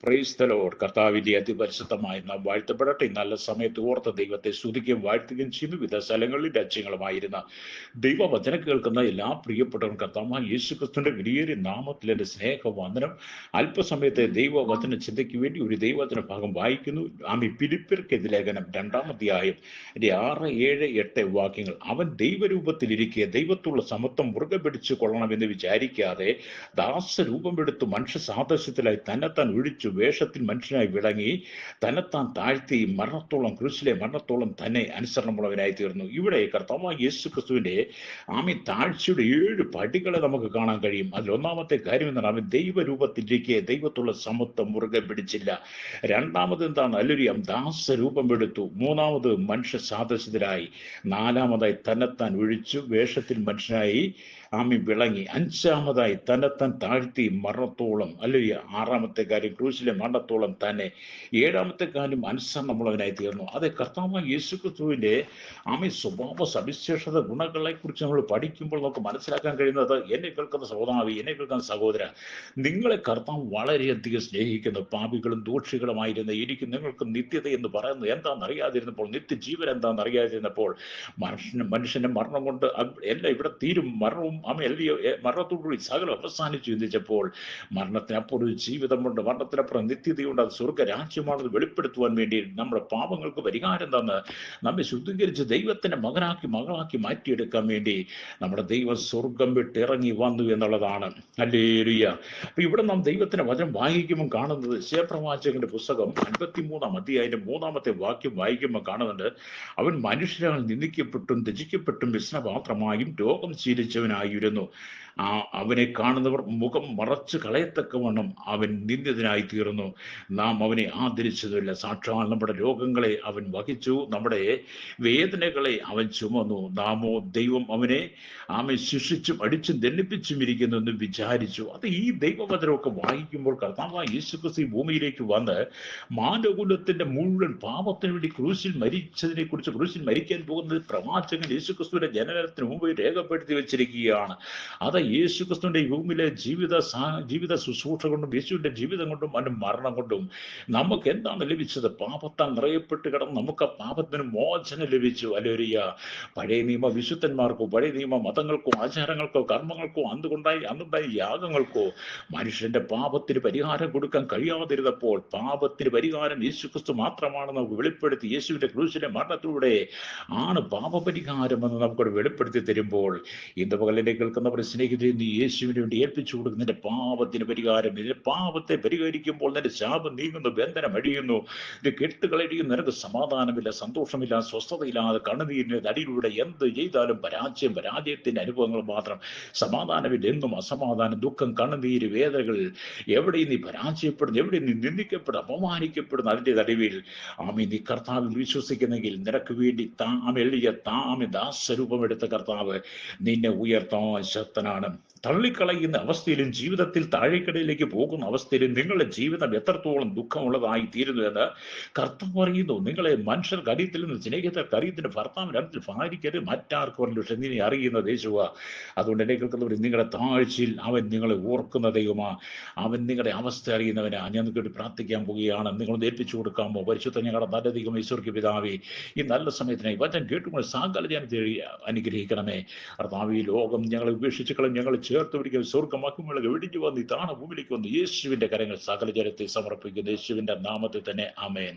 Praise the Lord. കർത്താവിന്റെ അതിപരിശുദ്ധമായി നാം വാഴ്ത്തപ്പെടട്ടെ. നല്ല സമയത്ത് ഓർത്ത ദൈവത്തെ സ്തുതിക്കുകയും വാഴ്ത്തുകയും ചെയ്യുന്നു. വിവിധ സ്ഥലങ്ങളിൽ രാജ്യങ്ങളുമായിരുന്ന ദൈവവചനം കേൾക്കുന്ന എല്ലാ പ്രിയപ്പെട്ടവരും കർത്താവായ യേശുക്രിസ്തുവിന്റെ വലിയൊരു നാമത്തിൽ എൻ്റെ സ്നേഹവന്ദനം. അല്പസമയത്തെ ദൈവവചന ചിന്തയ്ക്ക് വേണ്ടി ഒരു ദൈവവചന ഭാഗം വായിക്കുന്നു. ഫിലിപ്പിയർക്കെതിരെ ലേഖനം 2-ാം അധ്യായം 6, 7, 8 വാക്യങ്ങൾ. അവൻ ദൈവരൂപത്തിലിരിക്കെ ദൈവത്തുള്ള സമത്വം മുറുകെ പിടിച്ചു കൊള്ളണമെന്ന് വിചാരിക്കാതെ ദാസരൂപമെടുത്തു മനുഷ്യ സാദൃശ്യത്തിലായി തന്നെത്താൻ ഒഴിച്ചു വേഷത്തിൽ മനുഷ്യനായി വിളങ്ങി തന്നെത്താൻ താഴ്ത്തി ക്രൂശിലെ മരണത്തോളം തന്നെ അനുസരണമുള്ളവനായി തീർന്നു. ഇവിടെ കർത്താവായ യേശു ക്രിസ്തുവിന്റെ താഴ്ചയുടെ 7 പടികളെ നമുക്ക് കാണാൻ കഴിയും. അതിൽ ഒന്നാമത്തെ കാര്യം എന്താണ്? അവൻ ദൈവരൂപത്തിലേക്ക് ദൈവത്തുള്ള സമത്വം മുറുകെ പിടിച്ചില്ല. രണ്ടാമത് എന്താണ്? അല്ലുരിയം ദാസരൂപം എടുത്തു. മൂന്നാമത് മനുഷ്യ സാദൃശ്യത്തിലായി. നാലാമതായി തന്നെത്താൻ ഒഴിച്ചു വേഷത്തിൽ മനുഷ്യനായി വിളങ്ങി. അഞ്ചാമതായി തന്നെത്താൻ താഴ്ത്തി മരണത്തോളം. അല്ലെങ്കിൽ ആറാമത്തെ കാര്യം ക്രൂശിലെ മരണത്തോളം തന്നെ. ഏഴാമത്തെ കാര്യം അനുസരണമുള്ളവനായി തീർന്നു. അതെ, കർത്താവായ യേശുക്രിസ്തുവിന്റെ സ്വഭാവ സവിശേഷത ഗുണങ്ങളെ കുറിച്ച് നമ്മൾ പഠിക്കുമ്പോൾ നമുക്ക് മനസ്സിലാക്കാൻ കഴിയുന്നത്, എന്നെ കേൾക്കുന്ന സഹോദരി, എന്നെ കേൾക്കുന്ന സഹോദര, നിങ്ങളെ കർത്താവ് വളരെയധികം സ്നേഹിക്കുന്നു. പാപികളും ദോഷികളുമായിരുന്ന എനിക്ക് നിങ്ങൾക്ക് നിത്യത എന്ന് പറയുന്നത് എന്താണെന്ന് അറിയാതിരുന്നപ്പോൾ, നിത്യജീവൻ എന്താണെന്ന് അറിയാതിരുന്നപ്പോൾ, മനുഷ്യന്റെ മരണം കൊണ്ട് എല്ലാം ഇവിടെ തീരും, മരണവും മരണത്തോടുകൂടി സകലം അവസാനിച്ചു ചിന്തിച്ചപ്പോൾ, മരണത്തിനപ്പുറം ഒരു ജീവിതമുണ്ട്, മരണത്തിനപ്പുറം നിത്യതയുണ്ട്, അത് സ്വർഗ്ഗരാജ്യമാണെന്ന് വെളിപ്പെടുത്തുവാൻ വേണ്ടി നമ്മുടെ പാപങ്ങൾക്ക് പരിഹാരം തന്ന് നമ്മെ ശുദ്ധീകരിച്ച് ദൈവത്തിന്റെ മകളാക്കി മാറ്റിയെടുക്കാൻ വേണ്ടി നമ്മുടെ ദൈവം സ്വർഗം വിട്ടിറങ്ങി വന്നു എന്നുള്ളതാണ്. ഹല്ലേലൂയ. അപ്പൊ ഇവിടെ നാം ദൈവത്തിന്റെ വചനം വായിക്കുമ്പോൾ കാണുന്നത്, യശയ്യാപ്രവാചകന്റെ പുസ്തകം 53-ാം അധ്യായം 3-ാമത്തെ വാക്യം വായിക്കുമ്പോൾ കാണുന്നുണ്ട്, അവൻ മനുഷ്യരാൽ നിന്ദിക്കപ്പെട്ടും ത്യജിക്കപ്പെട്ടും വ്യസനപാത്രമായും രോഗം ശീലിച്ചവനായിരുന്നു. അവനെ കാണുന്നവർ മുഖം മറച്ചു കളയത്തക്കവണ്ണം അവൻ നിന്ദിതനായി തീർന്നു. നാം അവനെ ആദരിച്ചതില്ല. സാക്ഷാൽ നമ്മുടെ രോഗങ്ങളെ അവൻ വഹിച്ചു, നമ്മുടെ വേദനകളെ അവൻ ചുമന്നു. നാമോ ദൈവം അവനെ ശിക്ഷിച്ചും അടിച്ചും ദണ്ഡിപ്പിച്ചും ഇരിക്കുന്നു എന്ന് വിചാരിച്ചു. അത് ഈ ദൈവവചനമൊക്കെ വായിക്കുമ്പോൾ കർത്താവായ യേശുക്രിസ്തു ഭൂമിയിലേക്ക് വന്ന് മാനവകുലത്തിന്റെ മുഴുവൻ പാപത്തിന് വേണ്ടി ക്രൂശിൽ മരിച്ചതിനെ കുറിച്ച്, ക്രൂശിൽ മരിക്കാൻ പോകുന്നത് പ്രവാചകൻ യേശുക്രിസ്തുവിന്റെ ജനനത്തിന് മുമ്പ് രേഖപ്പെടുത്തി വെച്ചിരിക്കുകയാണ്. അത് യേശുക്രിസ്തുവിന്റെ ഭൂമിയിലെ ജീവിത ശുശ്രൂഷ കൊണ്ടും യേശുവിന്റെ ജീവിതം കൊണ്ടും അവന്റെ മരണം കൊണ്ടും നമുക്ക് എന്താണ് ലഭിച്ചത്? പാപത്താൽ നിറയപ്പെട്ട് കിടന്ന് നമുക്ക് പാപത്തിന് മോചനം ലഭിച്ചു. അല്ലേലൂയ. പഴയ നിയമ വിശുദ്ധന്മാർക്കോ പഴയ നിയമ മതങ്ങൾക്കോ ആചാരങ്ങൾക്കോ കർമ്മങ്ങൾക്കോ അന്നുണ്ടായ യാഗങ്ങൾക്കോ മനുഷ്യന്റെ പാപത്തിന് പരിഹാരം കൊടുക്കാൻ കഴിയാതിരുന്നപ്പോൾ, പാപത്തിന് പരിഹാരം യേശുക്രിസ്തു മാത്രമാണ് നമുക്ക് വെളിപ്പെടുത്തി, യേശുവിന്റെ ക്രൂശിലെ മരണത്തിലൂടെ ആണ് പാപപരിഹാരം എന്ന് നമുക്കവിടെ വെളിപ്പെടുത്തി തരുമ്പോൾ, ഇന്ന് പകലിനെ കേൾക്കുന്നവരെ സ്നേഹിതരെ, നീ യേശുവിന് വേണ്ടി ഏൽപ്പിച്ചു കൊടുക്കുന്ന നിന്റെ പാപത്തിന് പരിഹാരം. നിന്റെ പാപത്തെ പരിഹരിക്കുമ്പോൾ നിന്റെ ശാപം നീങ്ങുന്നു, ബന്ധനം അഴിയുന്നു, നിന്റെ കെട്ടുകളഴിയുന്നു, നിനക്ക് സമാധാനമില്ല, സന്തോഷമില്ല, സ്വസ്ഥതയില്ലാതെ കണ്ണുനീരിന്റെ അടിയിലൂടെ എന്ത് ചെയ്താലും പരാജയത്തിന്റെ അനുഭവങ്ങൾ മാത്രം. സമാധാനമില്ല, എന്നും അസമാധാനം, ദുഃഖം, കണ്ണുനീര്, വേദനകൾ. എവിടെ നീ പരാജയപ്പെടുന്നു, എവിടെ നീ നിന്ദിക്കപ്പെടുന്നു, അപമാനിക്കപ്പെടുന്നു, അതിന്റെ നടുവിൽ നീ കർത്താവിൽ വിശ്വസിക്കുന്നെങ്കിൽ നിനക്ക് വേണ്ടി ദാസരൂപം എടുത്ത കർത്താവ് നിന്നെ ഉയർത്താൻ ശക്തനാണ്. തള്ളിക്കളയുന്ന അവസ്ഥയിലും ജീവിതത്തിൽ താഴേക്കടയിലേക്ക് പോകുന്ന അവസ്ഥയിലും നിങ്ങളുടെ ജീവിതം എത്രത്തോളം ദുഃഖമുള്ളതായി തീരുന്നു എന്ന് കർത്താവ് പറയുന്നു. നിങ്ങളെ മനുഷ്യർക്ക് അറിയത്തിൽ നിന്ന് സ്നേഹിതർക്ക് അറിയത്തിന്റെ ഭർത്താവിന്റെ അറിയത്തിൽ ഭാര്യയ്ക്കരുത്, മറ്റാർക്കും അറിയില്ല, പക്ഷെ നീ അറിയുന്ന ദേശുവ. അതുകൊണ്ട് എന്നെ കേൾക്കുന്നവർ, നിങ്ങളുടെ താഴ്ചയിൽ അവൻ നിങ്ങളെ ഓർക്കുന്ന ദൈവമാ, അവൻ നിങ്ങളുടെ അവസ്ഥ അറിയുന്നവനാ. ഞാൻ നിങ്ങൾക്ക് പ്രാർത്ഥിക്കാൻ പോവുകയാണ്. നിങ്ങളൊന്ന് ഏൽപ്പിച്ചു കൊടുക്കാമോ? പരിശുദ്ധ ഞങ്ങളുടെ നല്ല ദൈവം ഈശ്വർക്ക് പിതാവേ, ഈ നല്ല സമയത്തിനായി വചനം കേട്ടുകൊണ്ട് സകല ജനത്തെ അനുഗ്രഹിക്കണമേ. കർത്താവ്, ഈ ലോകം ഞങ്ങളെ ഉപേക്ഷിച്ച് കളയും, ഞങ്ങൾ ചേർത്ത് പിടിക്കും, സ്വർഗ്ഗമക്കുമുള്ള വെടിഞ്ഞു വന്ന് ഈ താണ ഭൂമിയിലേക്ക് വന്ന് യേശുവിന്റെ കരങ്ങൾ സകല ജനത്തെ സമർപ്പിക്കുന്നു. യേശുവിന്റെ നാമത്തിൽ തന്നെ ആമേൻ.